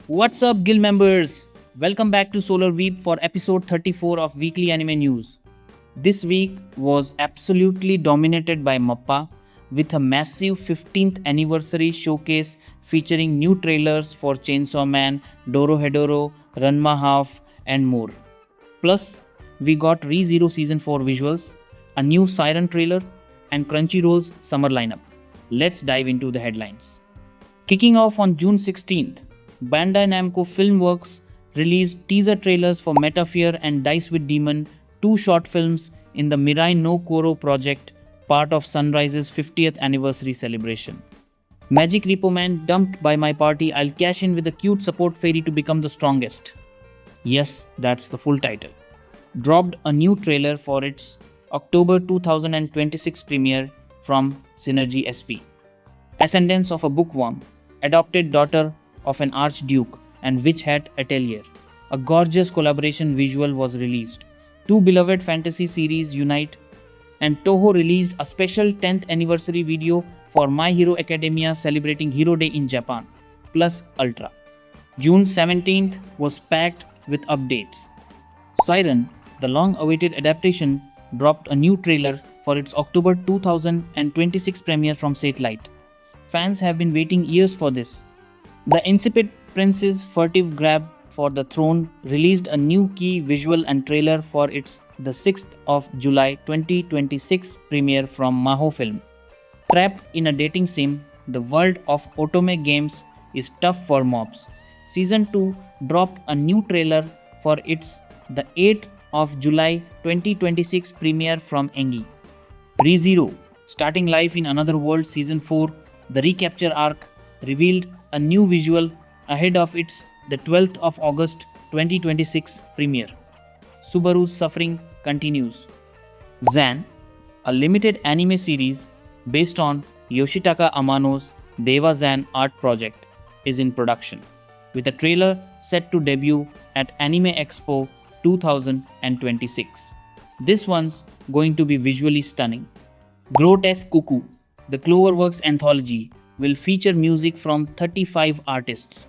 What's up, Guild members? Welcome back to Solar Weep for episode 34 of Weekly Anime News. This week was absolutely dominated by Mappa with a massive 15th anniversary showcase featuring new trailers for Chainsaw Man, Dorohedoro, Ranma Half, and more. Plus, we got ReZero Season 4 visuals, a new Siren trailer, and Crunchyroll's summer lineup. Let's dive into the headlines. Kicking off on June 16th, Bandai Namco Filmworks released teaser trailers for Metafear and Dice with Demon, two short films in the Mirai no Koro project, part of Sunrise's 50th anniversary celebration. Magic Repo Man dumped by my party, I'll cash in with a cute support fairy to become the strongest. Yes, that's the full title. Dropped a new trailer for its October 2026 premiere from Synergy SP. Ascendance of a Bookworm, adopted daughter of an Archduke and Witch Hat Atelier. A gorgeous collaboration visual was released. Two beloved fantasy series unite, and Toho released a special 10th anniversary video for My Hero Academia celebrating Hero Day in Japan, plus Ultra. June 17th was packed with updates. Siren, the long-awaited adaptation, dropped a new trailer for its October 2026 premiere from Satellite. Fans have been waiting years for this. The incipit prince's furtive grab for the throne released a new key visual and trailer for its the 6th of July 2026 premiere from Maho Film. Trapped in a dating sim, the world of Otome games is tough for mobs. Season 2 dropped a new trailer for its the 8th of July 2026 premiere from Engi. ReZero, starting life in another world season 4, the recapture arc revealed a new visual ahead of its the 12th of August 2026 premiere. Subaru's suffering continues. Zan, a limited anime series based on Yoshitaka Amano's Deva Zan art project, is in production, with a trailer set to debut at Anime Expo 2026. This one's going to be visually stunning. Grotesque Cuckoo, the Cloverworks anthology, will feature music from 35 artists.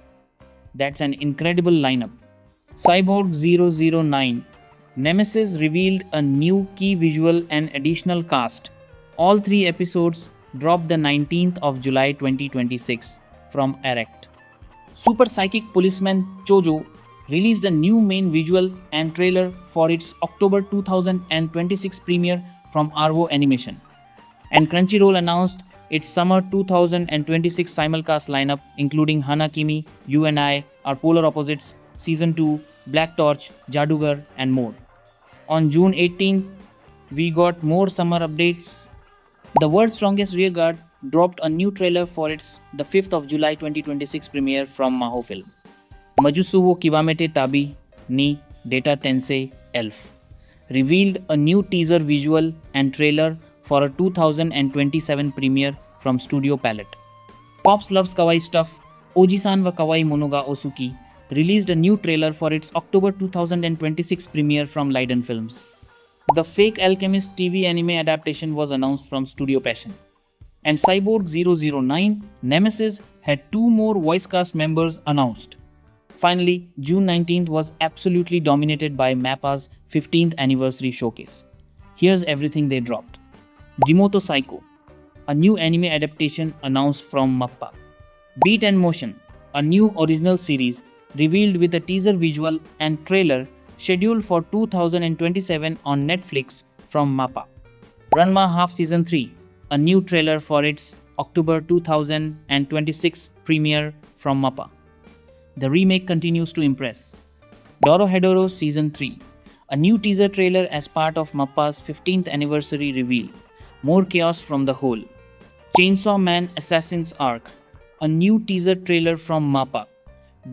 That's an incredible lineup. Cyborg 009, Nemesis revealed a new key visual and additional cast. All 3 episodes dropped the 19th of July 2026 from Erect. Super Psychic Policeman Chojo released a new main visual and trailer for its October 2026 premiere from Arvo Animation. And Crunchyroll announced its summer 2026 simulcast lineup, including Hanakimi, You and I, Are Polar Opposites, Season 2, Black Torch, Jadugar, and more. On June 18th, we got more summer updates. The World's Strongest Rearguard dropped a new trailer for its the 5th of July 2026 premiere from Maho Film. Majusu wo Kiwamete Tabi ni Data Tensei Elf revealed a new teaser visual and trailer for a 2027 premiere from Studio Palette. Pops Loves Kawaii Stuff, Oji-san wa Kawaii Monoga Osuki, released a new trailer for its October 2026 premiere from Leiden Films. The Fake Alchemist TV anime adaptation was announced from Studio Passion. And Cyborg 009, Nemesis, had 2 more voice cast members announced. Finally, June 19th was absolutely dominated by Mappa's 15th anniversary showcase. Here's everything they dropped. Jimoto Psycho, a new anime adaptation announced from Mappa. Beat and Motion, a new original series revealed with a teaser visual and trailer scheduled for 2027 on Netflix from Mappa. Ranma Half Season 3, a new trailer for its October 2026 premiere from Mappa. The remake continues to impress. Dorohedoro Season 3, a new teaser trailer as part of Mappa's 15th anniversary reveal. More chaos from the hole. Chainsaw Man Assassin's Arc, a new teaser trailer from Mappa.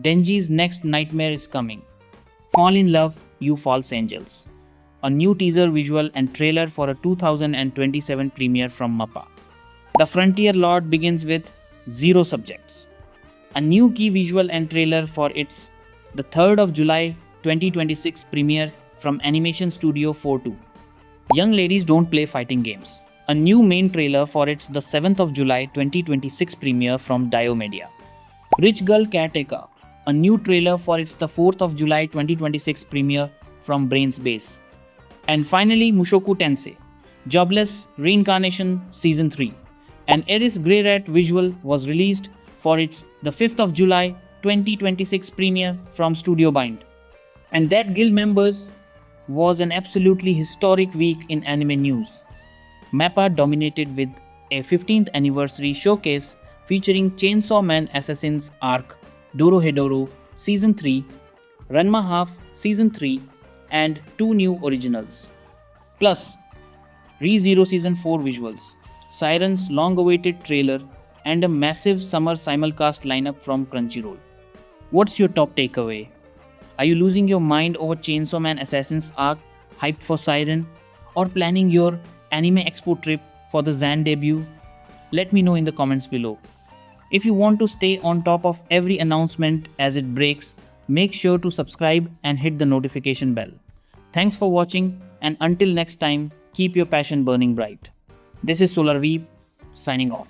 Denji's next nightmare is coming. Fall in Love, You False Angels, a new teaser visual and trailer for a 2027 premiere from Mappa. The Frontier Lord begins with 0 subjects, a new key visual and trailer for its the 3rd of July 2026 premiere from Animation Studio 42. Young Ladies Don't Play Fighting Games, a new main trailer for its the 7th of July 2026 premiere from Dio Media. Rich Girl Caretaker, a new trailer for its the 4th of July 2026 premiere from Brains Base. And finally, Mushoku Tensei, Jobless Reincarnation Season 3. An Eris Grey Rat visual was released for its the 5th of July 2026 premiere from Studio Bind. And that guild members was an absolutely historic week in anime news. MAPPA dominated with a 15th anniversary showcase featuring Chainsaw Man Assassins Arc, Dorohedoro Season 3, Ranma Half Season 3, and 2 new originals. Plus, ReZero Season 4 visuals, Siren's long-awaited trailer, and a massive summer simulcast lineup from Crunchyroll. What's your top takeaway? Are you losing your mind over Chainsaw Man Assassins Arc, hyped for Siren, or planning your Anime Expo trip for the Zan debut? Let me know in the comments below. If you want to stay on top of every announcement as it breaks, make sure to subscribe and hit the notification bell. Thanks for watching, and until next time, keep your passion burning bright. This is SolarVeep, signing off.